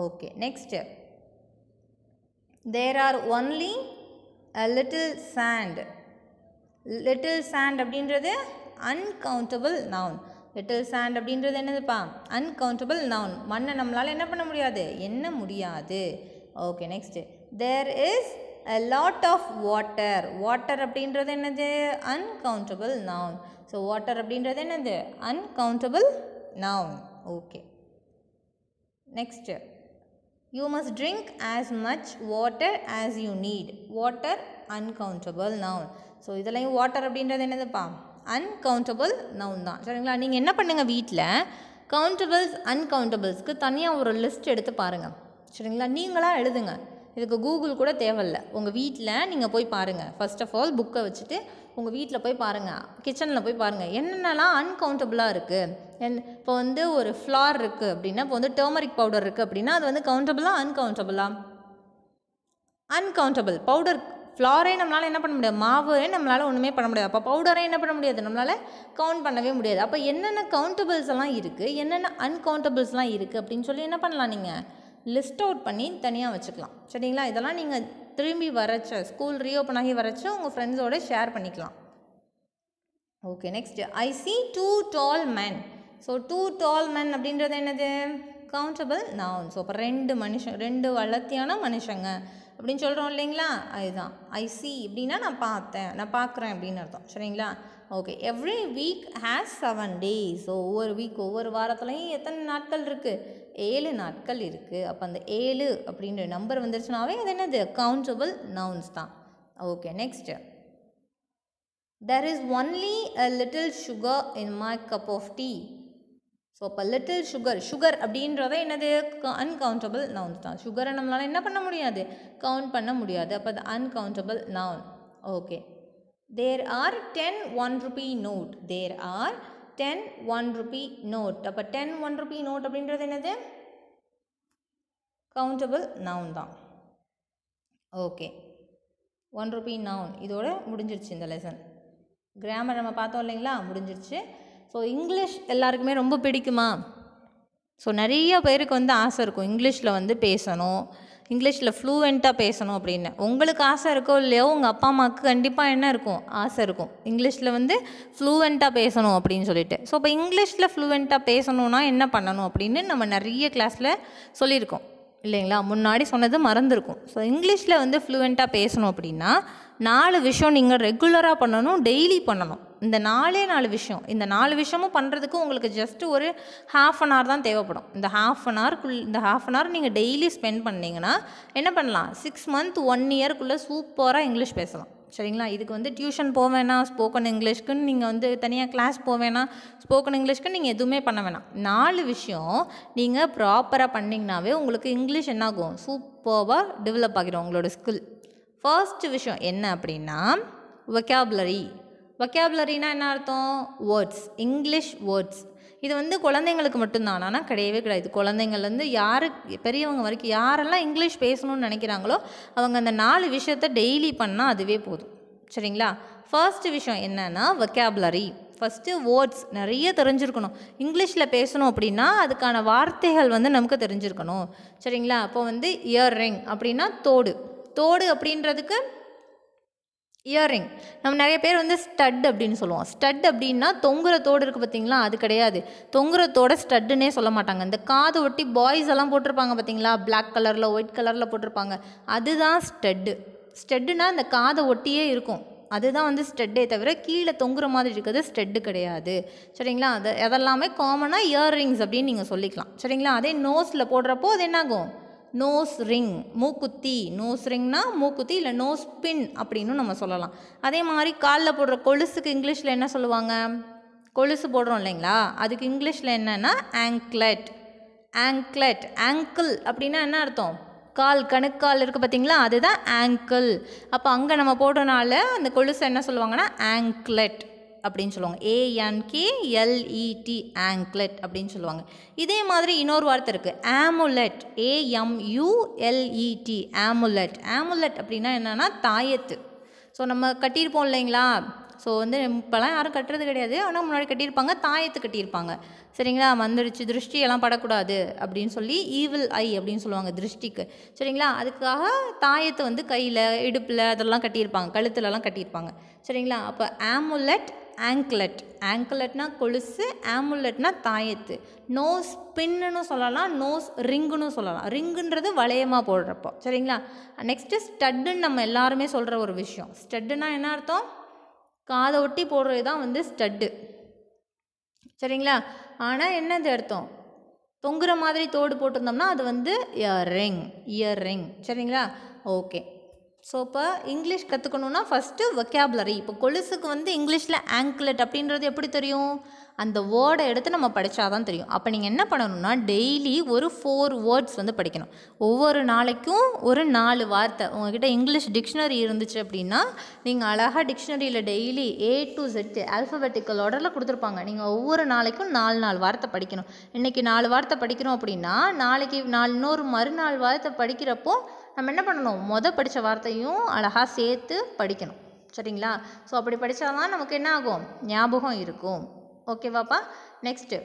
Okay. Next, there are only a little sand. Little sand அப்படின்றது அன்கவுண்டபிள் நவுன். லிட்டில் சாண்ட் அப்படின்றது என்னதுப்பா? Uncountable noun. மண்ணை நம்மளால் என்ன பண்ண முடியாது? எண்ண முடியாது. Okay. Next, there is a lot of water. Water அப்படின்றது என்னது? Uncountable noun. ஸோ வாட்டர் அப்படின்றது என்னது? Uncountable noun. Okay. Next, you must drink as much water as you need. water uncountable noun. So இதுலையும் வாட்டர் அப்படின்றது என்னதுப்பா? Uncountable noun தான். சரிங்களா? நீங்கள் என்ன பண்ணுங்கள், வீட்டில் கவுண்டபிள்ஸ் அன்கவுண்டபிள்ஸ்க்கு தனியாக ஒரு லிஸ்ட் எடுத்து பாருங்கள். சரிங்களா? நீங்களாக எழுதுங்க. இதுக்கு கூகுள் கூட தேவையில்லை. உங்கள் வீட்டில் நீங்கள் போய் பாருங்கள். ஃபர்ஸ்ட் ஆஃப் ஆல் புக்கை வச்சுட்டு உங்கள் வீட்டில் போய் பாருங்கள், கிச்சனில் போய் பாருங்கள் என்னென்னலாம் அன்கவுண்டபிளாக இருக்குது. இப்போ வந்து ஒரு ஃப்ளார் இருக்குது அப்படின்னா, இப்போ வந்து டர்மரிக் பவுடர் இருக்குது அப்படின்னா அது வந்து கவுண்டபிளா அன்கவுண்டபிளா? அன்கவுண்டபிள். பவுடர் ஃப்ளாரே நம்மளால் என்ன பண்ண முடியாது? மாவே நம்மளால் ஒன்றுமே பண்ண முடியாது. அப்போ பவுடரே என்ன பண்ண முடியாது? நம்மளால் கவுண்ட் பண்ணவே முடியாது. அப்போ என்னென்ன கவுண்டபிள்ஸ் எல்லாம் இருக்குது, என்னென்ன அன்கவுண்டபிள்ஸ்லாம் இருக்குது அப்படின்னு சொல்லி என்ன பண்ணலாம்? நீங்கள் லிஸ்ட் அவுட் பண்ணி தனியாக வச்சுக்கலாம். சரிங்களா? இதெல்லாம் நீங்கள் திரும்பி வரச்ச ஸ்கூல் ரீஓப்பன் ஆகி வரச்ச உங்கள் ஃப்ரெண்ட்ஸோடு ஷேர் பண்ணிக்கலாம். Okay. Next, I see 2 tall men. So 2 tall men அப்படின்றது என்னது? Countable noun. ஸோ அப்போ 2 வளர்த்தியான மனுஷங்க அப்படின்னு சொல்கிறோம் இல்லைங்களா? அதுதான் ஐ சி அப்படின்னா நான் பார்த்தேன், நான் பார்க்குறேன் அப்படின்னு அர்த்தம். சரிங்களா? Okay, every week has 7 days. So ஒவ்வொரு வீக் ஒவ்வொரு வாரத்துலையும் எத்தனை நாட்கள் இருக்குது? 7 நாட்கள் இருக்குது. அப்போ அந்த 7 அப்படின்ற நம்பர் வந்துருச்சுனாவே அது என்னது? கவுண்டபிள் நவுன்ஸ் தான். Okay, next. There is only a little sugar in my cup of tea. So அப்போ லிட்டில் சுகர் அப்படின்றத என்னது? அன்கவுண்டபிள் நவுன்ஸ் தான். சுகரை நம்மளால் என்ன பண்ண முடியாது? கவுண்ட் பண்ண முடியாது. அப்போ அது uncountable noun. Okay, there are 10 1 rupee note. There are 10 1 rupee note. அப்போ 10 1 rupee note அப்படின்றது என்னது? கவுண்டபிள் நவுன் தான். Okay, 1 rupee noun. இதோட முடிஞ்சிருச்சு இந்த லெசன். கிராமர் நம்ம பார்த்தோம் இல்லைங்களா? முடிஞ்சிருச்சு. ஸோ இங்கிலீஷ் எல்லாருக்குமே ரொம்ப பிடிக்குமா? ஸோ நிறைய பேருக்கு வந்து ஆசை இருக்கும் இங்கிலீஷில் வந்து பேசணும், இங்கிலீஷில் ஃப்ளூவெண்ட்டாக பேசணும் அப்படின்னு. உங்களுக்கு ஆசை இருக்கோ இல்லையோ, உங்கள் அப்பா அம்மாவுக்கு கண்டிப்பாக என்ன இருக்கும்? ஆசை இருக்கும் இங்கிலீஷில் வந்து ஃப்ளூவெண்ட்டாக பேசணும் அப்படின்னு சொல்லிட்டு. ஸோ இப்போ இங்கிலீஷில் ஃப்ளூவெண்ட்டாக பேசணுன்னா என்ன பண்ணணும் அப்படின்னு நம்ம நிறைய கிளாஸில் சொல்லியிருக்கோம் இல்லைங்களா? முன்னாடி சொன்னது மறந்துருக்கும். ஸோ இங்கிலீஷில் வந்து ஃப்ளூவெண்ட்டாக பேசணும் அப்படின்னா 4 விஷயம் நீங்கள் ரெகுலராக பண்ணணும், டெய்லி பண்ணணும். இந்த 4 விஷயம், இந்த 4 விஷயமும் பண்ணுறதுக்கு உங்களுக்கு ஜஸ்ட்டு ஒரு ½ an hour தான் தேவைப்படும். இந்த ½ an hour நீங்கள் டெய்லி ஸ்பெண்ட் பண்ணிங்கன்னா என்ன பண்ணலாம்? 6 month 1 yearக்குள்ளே சூப்பராக இங்கிலீஷ் பேசலாம். சரிங்களா? இதுக்கு வந்து டியூஷன் போக வேணாம், ஸ்போக்கன் இங்கிலீஷ்க்குன்னு நீங்கள் வந்து தனியாக கிளாஸ் போக வேணாம், ஸ்போக்கன் இங்கிலீஷ்க்கு நீங்கள் எதுவுமே பண்ண வேணாம். 4 விஷயம் நீங்கள் ப்ராப்பராக பண்ணிங்கனாவே உங்களுக்கு இங்கிலீஷ் என்னாகும்? சூப்பராக டெவலப் ஆகிடும் உங்களோட ஸ்கில். ஃபர்ஸ்ட் விஷயம் என்ன அப்படின்னா வொக்காபுலரி. வொக்காபுலரினா என்ன அர்த்தம்? Words, English words. இது வந்து குழந்தைங்களுக்கு மட்டும்தான், ஆனால் கிடையவே கிடையாது. குழந்தைங்கள்லேருந்து பெரியவங்க வரைக்கும் யாரெல்லாம் இங்கிலீஷ் பேசணும்னு நினைக்கிறாங்களோ அவங்க அந்த 4 விஷயத்த டெய்லி பண்ணால் அதுவே போதும். சரிங்களா? ஃபர்ஸ்ட் விஷயம் என்னன்னா வொக்காபுலரி. ஃபஸ்ட்டு வேர்ட்ஸ் நிறைய தெரிஞ்சிருக்கணும். இங்கிலீஷில் பேசணும் அப்படின்னா அதுக்கான வார்த்தைகள் வந்து நமக்கு தெரிஞ்சிருக்கணும். சரிங்களா? அப்போ வந்து இயர்ரிங் அப்படின்னா தோடு அப்படின்றதுக்கு இயர்ரிங். நம்ம நிறைய பேர் வந்து ஸ்டட் அப்படின்னு சொல்லுவோம். ஸ்டட் அப்படின்னா தொங்குற தோடு இருக்குது பார்த்தீங்களா? அது கிடையாது. தொங்குற தோட ஸ்டட்டுன்னே சொல்ல மாட்டாங்க. இந்த காது ஒட்டி பாய்ஸ் எல்லாம் போட்டிருப்பாங்க பார்த்தீங்களா? பிளாக் கலரில் ஒயிட் கலரில் போட்டிருப்பாங்க, அதுதான் ஸ்டட்டு. ஸ்டட்டுனா இந்த காதை ஒட்டியே இருக்கும், அதுதான் வந்து ஸ்டெட்டே தவிர கீழே தொங்குற மாதிரி இருக்கிறது ஸ்டெட்டு கிடையாது. சரிங்களா? அதெல்லாமே காமனாக இயர்ரிங்ஸ் அப்படின்னு நீங்கள் சொல்லிக்கலாம். சரிங்களா? அதே நோஸில் போடுறப்போ அது என்னாகும்? நோஸ் ரிங், மூக்குத்தி. நோஸ் ரிங்னா மூக்குத்தி, இல்லை நோஸ் பின் அப்படின்னு நம்ம சொல்லலாம். அதே மாதிரி காலில் போடுற கொலுசுக்கு இங்கிலீஷில் என்ன சொல்லுவாங்க? கொலுசு போடுறோம் இல்லைங்களா? அதுக்கு இங்கிலீஷில் என்னென்னா ஆங்க்லெட். ஆங்கிள் அப்படின்னா என்ன அர்த்தம்? கணுக்கால் இருக்குது பார்த்தீங்களா? அதுதான் ஆங்கிள். அப்போ அங்கே நம்ம போடுறனால அந்த கொலுசு என்ன சொல்லுவாங்கன்னா ஆங்க்லெட் அப்படின்னு சொல்லுவாங்க. ANKLET, ஆங்க்லெட் அப்படின்னு சொல்லுவாங்க. இதே மாதிரி இன்னொரு வார்த்தை இருக்குது, ஆமுலெட். AMULET, ஆமுலெட் அப்படின்னா என்னென்னா தாயத்து. ஸோ நம்ம கட்டியிருப்போம் இல்லைங்களா? ஸோ வந்து இப்போலாம் யாரும் கட்டுறது கிடையாது, ஆனால் முன்னாடி கட்டியிருப்பாங்க, தாயத்து கட்டியிருப்பாங்க. சரிங்களா? வந்துடுச்சு, திருஷ்டியெல்லாம் படக்கூடாது அப்படின்னு சொல்லி ஈவில் ஐ அப்படின்னு சொல்லுவாங்க திருஷ்டிக்கு. சரிங்களா? அதுக்காக தாயத்தை வந்து கையில், இடுப்பில் அதெல்லாம் கட்டியிருப்பாங்க, கழுத்துலலாம் கட்டியிருப்பாங்க. சரிங்களா? அப்போ ஆங்க்லெட்னா கொலுசு, ஆமுலெட்னா தாயத்து. நோஸ் பின்னு சொல்லலாம், நோஸ் ரிங்குன்னு சொல்லலாம். ரிங்குன்றது வளையமாக போடுறப்போ. சரிங்களா? நெக்ஸ்ட்டு ஸ்டட்டுன்னு நம்ம எல்லாருமே சொல்கிற ஒரு விஷயம். ஸ்டட்டுன்னா என்ன அர்த்தம்? காதை ஒட்டி போடுறது தான் வந்து ஸ்டட்டு. சரிங்களா? ஆனால் என்னது அர்த்தம்? தொங்குற மாதிரி தோடு போட்டிருந்தோம்னா அது வந்து இயர்ரிங். சரிங்களா? ஓகே. ஸோ இப்போ இங்கிலீஷ் கற்றுக்கணுன்னா ஃபஸ்ட்டு வொக்காபுலரி. இப்போ கொலுசுக்கு வந்து இங்கிலீஷில் ஆங்க்லெட் அப்படின்றது எப்படி தெரியும்? அந்த வேர்டை எடுத்து நம்ம படித்தா தான் தெரியும். அப்போ நீங்கள் என்ன பண்ணணும்னா டெய்லி ஒரு 4 வேர்ட்ஸ் வந்து படிக்கணும். ஒவ்வொரு நாளைக்கும் ஒரு 4 வார்த்தை. உங்கள்கிட்ட இங்கிலீஷ் டிக்ஷனரி இருந்துச்சு அப்படின்னா நீங்கள் அழகாக டிக்ஷனரியில் daily A to Z alphabetical ஆர்டரில் கொடுத்துருப்பாங்க. நீங்கள் ஒவ்வொரு நாளைக்கும் 4 வார்த்தை படிக்கணும். இன்றைக்கி 4 வார்த்தை படிக்கிறோம் அப்படின்னா நாளைக்கு இன்னொரு மறுநாள் வார்த்தை படிக்கிறப்போ நம்ம என்ன பண்ணணும்? படித்த வார்த்தையும் அழகாக சேர்த்து படிக்கணும். சரிங்களா? ஸோ அப்படி படித்தா தான் நமக்கு என்ன ஆகும்? ஞாபகம் இருக்கும். ஓகேவாப்பா? நெக்ஸ்ட்டு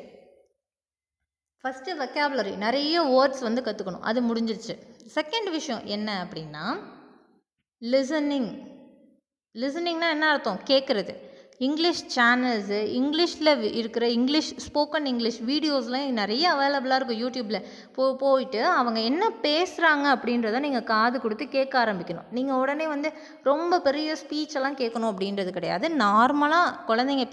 ஃபஸ்ட்டு வொக்காபுலரி, நிறைய வேர்ட்ஸ் வந்து கற்றுக்கணும், அது முடிஞ்சிருச்சு. செகண்ட் விஷயம் என்ன அப்படின்னா லிசனிங்னா என்ன அர்த்தம்? கேட்குறது. இங்கிலீஷ் சேனல்ஸு, இங்கிலீஷில் இருக்கிற ஸ்போக்கன் இங்கிலீஷ் வீடியோஸ்லாம் நிறைய அவைலபிளாக இருக்கும் யூடியூப்பில். போயிட்டு அவங்க என்ன பேசுகிறாங்க அப்படின்றத நீங்கள் காது கொடுத்து கேட்க ஆரம்பிக்கணும். நீங்கள் உடனே வந்து ரொம்ப பெரிய ஸ்பீச்செல்லாம் கேட்கணும் அப்படின்றது கிடையாது. நார்மலாக குழந்தைங்க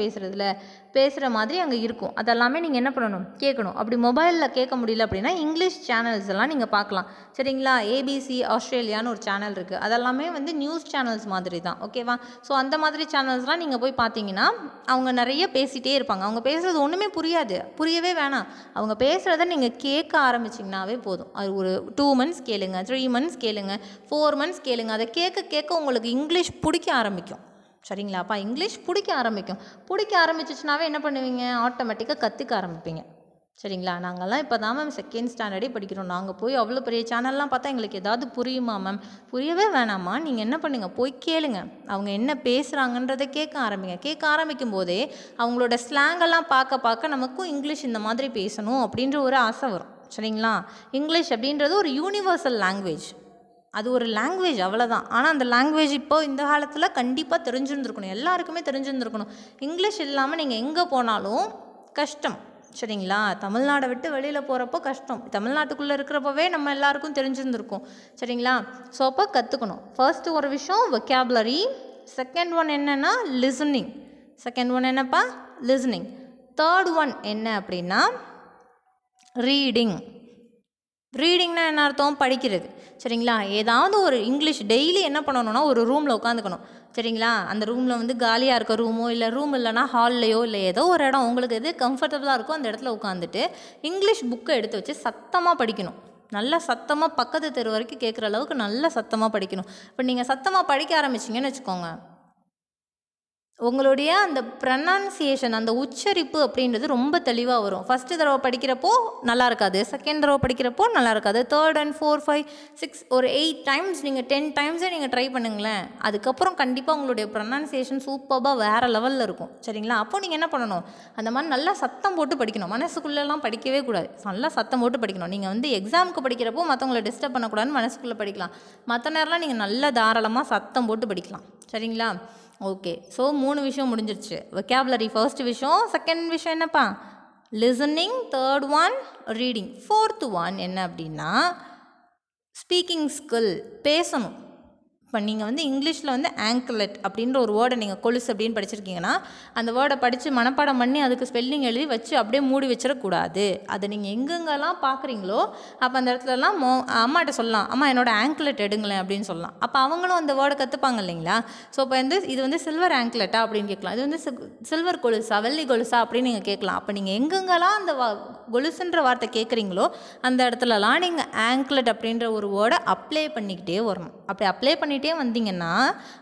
பேசுகிற மாதிரி அங்கே இருக்கும். அதெல்லாமே நீங்கள் என்ன பண்ணணும், கேட்கணும். அப்படி மொபைலில் கேட்க முடியல அப்படின்னா இங்கிலீஷ் சேனல்ஸ் எல்லாம் நீங்கள் பார்க்கலாம். சரிங்களா? ஏபிசி ஆஸ்திரேலியான்னு ஒரு சேனல் இருக்குது. அதெல்லாமே வந்து நியூஸ் சேனல்ஸ் மாதிரி தான். ஓகேவா? ஸோ அந்த மாதிரி சேனல்ஸ்லாம் நீங்கள் போய் பார்த்தீங்கன்னா அவங்க நிறைய பேசிகிட்டே இருப்பாங்க. அவங்க பேசுகிறது ஒன்றுமே புரியவே வேணாம். அவங்க பேசுகிறத நீங்கள் கேட்க ஆரம்பிச்சிங்கனாவே போதும். அது ஒரு 2 months கேளுங்க, 3 months கேளுங்க, 4 months கேளுங்க. அதை கேட்க உங்களுக்கு இங்கிலீஷ் பிடிக்க ஆரம்பிக்கும். சரிங்களாப்பா? இங்கிலீஷ் பிடிக்க ஆரம்பிச்சிச்சுனாவே என்ன பண்ணுவீங்க, ஆட்டோமேட்டிக்காக கற்றுக்க ஆரம்பிப்பீங்க. சரிங்களா? நாங்கள்லாம் இப்போ தான் மேம் 2nd standard படிக்கிறோம். நாங்கள் போய் அவ்வளோ பெரிய சேனல்லாம் பார்த்தா எங்களுக்கு ஏதாவது புரியுமா மேம்? புரியவே வேணாமா, நீங்கள் என்ன பண்ணுங்கள், போய் கேளுங்க. அவங்க என்ன பேசுகிறாங்கன்றதை கேட்க ஆரம்பிக்கும் போதே அவங்களோட ஸ்லாங்கெல்லாம் பார்க்க நமக்கும் இங்கிலீஷ் இந்த மாதிரி பேசணும் அப்படின்ற ஒரு ஆசை வரும். சரிங்களா? இங்கிலீஷ் அப்படின்றது ஒரு யூனிவர்சல் லாங்குவேஜ். அது ஒரு லாங்குவேஜ், அவ்வளோதான். ஆனால் அந்த லாங்குவேஜ் இப்போது இந்த காலத்தில் கண்டிப்பாக தெரிஞ்சிருந்துருக்கணும், எல்லாருக்குமே தெரிஞ்சிருந்துருக்கணும். இங்கிலீஷ் இல்லாமல் நீங்கள் எங்கே போனாலும் கஷ்டம். சரிங்களா? தமிழ்நாடை விட்டு வெளியில் போகிறப்போ கஷ்டம். தமிழ்நாட்டுக்குள்ளே இருக்கிறப்பவே நம்ம எல்லாருக்கும் தெரிஞ்சிருந்துருக்கும். சரிங்களா? ஸோ அப்போ கற்றுக்கணும். ஃபர்ஸ்ட்டு ஒரு விஷயம் vocabulary. செகண்ட் ஒன் என்னென்னா லிசனிங். என்னப்பா? லிசனிங். தேர்ட் ஒன் என்ன அப்படின்னா ரீடிங்னா என்ன அர்த்தம்? படிக்கிறது. சரிங்களா? ஏதாவது ஒரு இங்கிலீஷ் டெய்லி என்ன பண்ணணும்னா ஒரு ரூமில் உட்காந்துக்கணும். சரிங்களா? அந்த ரூமில் வந்து காலியாக இருக்க ரூமோ இல்லை ரூம் இல்லைனா ஹால்லையோ இல்லை ஏதோ ஒரு இடம் உங்களுக்கு எது கம்ஃபர்டபுளாக இருக்கோ அந்த இடத்துல உட்காந்துட்டு இங்கிலீஷ் புக்கை எடுத்து வச்சு சத்தமாக படிக்கணும். நல்லா சத்தமாக பக்கத்து தெரு வரைக்கும் கேட்குற அளவுக்கு நல்லா சத்தமாக படிக்கணும். இப்போ நீங்கள் சத்தமாக படிக்க ஆரம்பிச்சிங்கன்னு வச்சுக்கோங்க, உங்களுடைய அந்த ப்ரனன்சியேஷன், அந்த உச்சரிப்பு அப்படின்றது ரொம்ப தெளிவாக வரும். ஃபஸ்ட்டு தடவை படிக்கிறப்போ நல்லா இருக்காது, செகண்ட் தடவை படிக்கிறப்போ நல்லா இருக்காது, 3rd and 4th 5 6 ஒரு 8 times நீங்கள் 10 times நீங்கள் ட்ரை பண்ணுங்களேன். அதுக்கப்புறம் கண்டிப்பாக உங்களுடைய ப்ரனன்சியேஷன் சூப்பராக வேறு லெவலில் இருக்கும். சரிங்களா? அப்போது நீங்கள் என்ன பண்ணணும், அந்த மாதிரி நல்லா சத்தம் போட்டு படிக்கணும். மனசுக்குள்ளெல்லாம் படிக்கவே கூடாது, நல்லா சத்தம் போட்டு படிக்கணும். நீங்கள் வந்து எக்ஸாமுக்கு படிக்கிறப்போ மற்றவங்களை டிஸ்டர்ப் பண்ணக்கூடாதுன்னு மனசுக்குள்ளே படிக்கலாம். மற்ற நேரம்லாம் நீங்கள் நல்லா தாராளமாக சத்தம் போட்டு படிக்கலாம். சரிங்களா? ஓகே. ஸோ 3 விஷயம் முடிஞ்சிருச்சு. vocabulary ஃபர்ஸ்ட் விஷயம், செகண்ட் விஷயம் என்னப்பா, listening, third one reading, fourth one என்ன அப்படின்னா ஸ்பீக்கிங் ஸ்கில், பேசணும். இப்போ நீங்கள் வந்து இங்கிலீஷில் வந்து ஆங்க்லெட் அப்படின்ற ஒரு வேர்டை நீங்கள் கொலுசு அப்படின்னு படிச்சிருக்கீங்கன்னா அந்த வேர்டை படித்து மனப்பாடம் பண்ணி அதுக்கு ஸ்பெல்லிங் எழுதி வச்சு அப்படியே மூடி வச்சிடக்கூடாது. அதை நீங்கள் எங்கெங்கெல்லாம் பார்க்குறீங்களோ அப்போ அந்த இடத்துலலாம் அம்மாட்ட சொல்லலாம், அம்மா என்னோட ஆங்க்லெட் எடுங்களேன் அப்படின்னு சொல்லலாம். அப்போ அவங்களும் அந்த வேர்டை கற்றுப்பாங்க இல்லைங்களா? ஸோ இப்போ வந்து இது வந்து சில்வர் ஆங்க்லெட்டா அப்படின்னு கேட்கலாம், இது வந்து சில்வர் கொலுசா, வெள்ளி கொலுசா அப்படின்னு நீங்கள் கேட்கலாம். அப்போ நீங்கள் எங்கெங்கெல்லாம் அந்த கொலுசுன்ற வார்த்தை கேட்குறீங்களோ அந்த இடத்துலலாம் நீங்கள் ஆங்க்லெட் அப்படின்ற ஒரு வேர்டை அப்ளை பண்ணிக்கிட்டே வரணும். அப்படி அப்ளை பண்ணிகிட்டே வந்தீங்கன்னா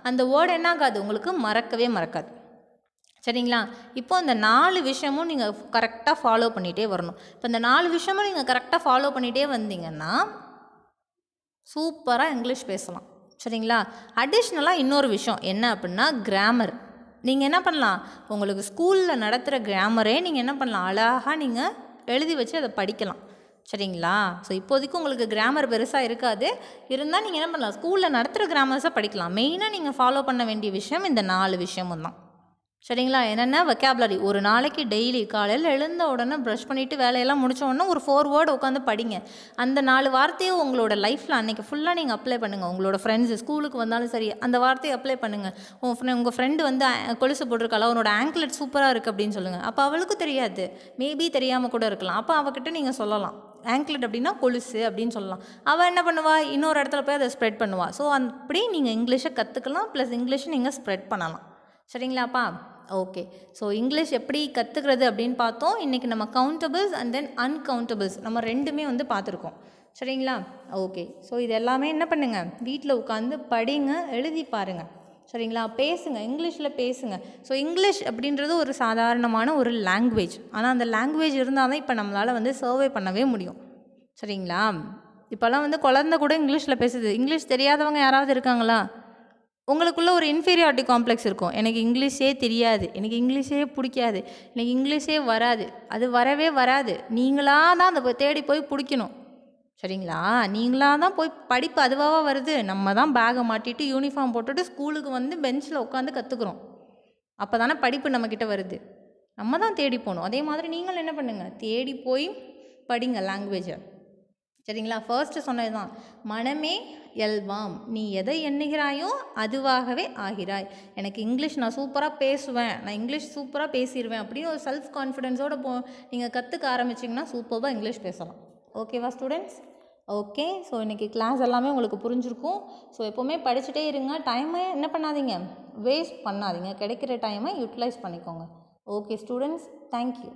அந்த வேர்டு என்ன ஆகாது, உங்களுக்கு மறக்கவே மறக்காது. சரிங்களா? இப்போ இந்த 4 விஷயமும் நீங்கள் கரெக்டாக ஃபாலோ பண்ணிகிட்டே வரணும். இப்போ இந்த 4 விஷயமும் நீங்கள் கரெக்டாக ஃபாலோ பண்ணிகிட்டே வந்தீங்கன்னா சூப்பராக இங்கிலீஷ் பேசலாம். சரிங்களா? அடிஷ்னலாக இன்னொரு விஷயம் என்ன அப்படின்னா கிராமர். நீங்கள் என்ன பண்ணலாம், உங்களுக்கு ஸ்கூலில் நடத்துகிற கிராமரே நீங்கள் என்ன பண்ணலாம், அழகாக நீங்கள் எழுதி வச்சு அதை படிக்கலாம். சரிங்களா? ஸோ இப்போதைக்கு உங்களுக்கு கிராமர் பெருசாக இருக்காது, இருந்தால் நீங்கள் என்ன பண்ணலாம், ஸ்கூலில் நடத்துகிற கிராமர்ஸை படிக்கலாம். மெயினாக நீங்கள் ஃபாலோ பண்ண வேண்டிய விஷயம் இந்த 4 விஷயமும் தான். சரிங்களா? என்னென்ன vocabulary, ஒரு நாளைக்கு டெய்லி காலையில் எழுந்த உடனே ப்ரஷ் பண்ணிவிட்டு வேலையெல்லாம் முடித்த உடனே ஒரு 4 வேர்டு உட்காந்து படிங்க. அந்த 4 வார்த்தையை உங்களோட லைஃப்பில் அன்றைக்கி ஃபுல்லாக நீங்கள் அப்ளை பண்ணுங்கள். உங்களோட ஃப்ரெண்ட்ஸு ஸ்கூலுக்கு வந்தாலும் சரி அந்த வார்த்தையை அப்ளை பண்ணுங்கள். உங்கள் ஃப்ரெண்டு வந்து கொலுசு போட்டிருக்காளா, உன்னோட ஆங்க்லெட் சூப்பராக இருக்குது அப்படின்னு சொல்லுங்கள். அப்போ அவளுக்கு தெரியாது, மேபி தெரியாமல் கூட இருக்கலாம். அப்போ அவகிட்ட நீங்கள் சொல்லலாம், ஆங்க்லெட் அப்படின்னா கொலுசு அப்படின்னு சொல்லலாம். அவள் என்ன பண்ணுவா, இன்னொரு இடத்துல போய் அதை ஸ்ப்ரெட் பண்ணுவாள். ஸோ அப்படி நீங்கள் இங்கிலீஷை கற்றுக்கலாம், ப்ளஸ் இங்கிலீஷை நீங்கள் ஸ்ப்ரெட் பண்ணலாம். சரிங்களாப்பா? ஓகே. ஸோ இங்கிலீஷ் எப்படி கற்றுக்கிறது அப்படின்னு பார்த்தோம். இன்றைக்கி நம்ம கவுண்டபிள்ஸ் அண்ட் தென் அன்கவுண்டபிள்ஸ் நம்ம ரெண்டுமே வந்து பார்த்துருக்கோம். சரிங்களா? ஓகே. ஸோ இது எல்லாமே என்ன பண்ணுங்கள், வீட்டில் உட்காந்து படிங்க, எழுதி பாருங்கள். சரிங்களா? பேசுங்க, இங்கிலீஷில் பேசுங்க. ஸோ இங்கிலீஷ் அப்படின்றது ஒரு சாதாரணமான ஒரு லாங்குவேஜ். ஆனால் அந்த லாங்குவேஜ் இருந்தால் தான் இப்போ நம்மளால் வந்து சர்வே பண்ணவே முடியும். சரிங்களா? இப்போல்லாம் வந்து குழந்தை கூட இங்கிலீஷில் பேசுது. இங்கிலீஷ் தெரியாதவங்க யாராவது இருக்காங்களா? உங்களுக்குள்ளே ஒரு இன்ஃபீரியாரிட்டி காம்ப்ளெக்ஸ் இருக்கும். எனக்கு இங்கிலீஷே தெரியாது, எனக்கு இங்கிலீஷே பிடிக்காது, எனக்கு இங்கிலீஷே வராது. அது வரவே வராது. நீங்களாக தான் அதை தேடி போய் பிடிக்கணும். சரிங்களா? நீங்களாக தான் போய் படிப்பு அதுவாக வருது. நம்ம தான் பேகை மாட்டிட்டு யூனிஃபார்ம் போட்டுட்டு ஸ்கூலுக்கு வந்து பெஞ்சில் உட்காந்து கற்றுக்குறோம். அப்போ தானே படிப்பு நம்மக்கிட்ட வருது. நம்ம தான் தேடி போகணும். அதே மாதிரி நீங்களும் என்ன பண்ணுங்கள், தேடி போய் படிங்க லாங்குவேஜை. சரிங்களா? ஃபர்ஸ்ட்டு சொன்னது தான், மனமே எல்வாம், நீ எதை எண்ணுகிறாயோ அதுவாகவே ஆகிறாய். எனக்கு இங்கிலீஷ் நான் சூப்பராக பேசுவேன், நான் இங்கிலீஷ் சூப்பராக பேசிடுவேன் அப்படின்னு ஒரு செல்ஃப் கான்ஃபிடென்ஸோடு நீங்கள் கற்றுக்க ஆரம்பிச்சிங்கன்னா சூப்பராக இங்கிலீஷ் பேசலாம். ஓகேவா ஸ்டூடெண்ட்ஸ்? ஓகே. ஸோ இன்றைக்கி கிளாஸ் எல்லாமே உங்களுக்கு புரிஞ்சிருக்கும். ஸோ எப்போவுமே படிச்சுட்டே இருங்க. டைமை என்ன பண்ணாதீங்க, வேஸ்ட் பண்ணாதீங்க. கிடைக்கிற டைமை யூட்டிலைஸ் பண்ணிக்கோங்க. Okay students, thank you.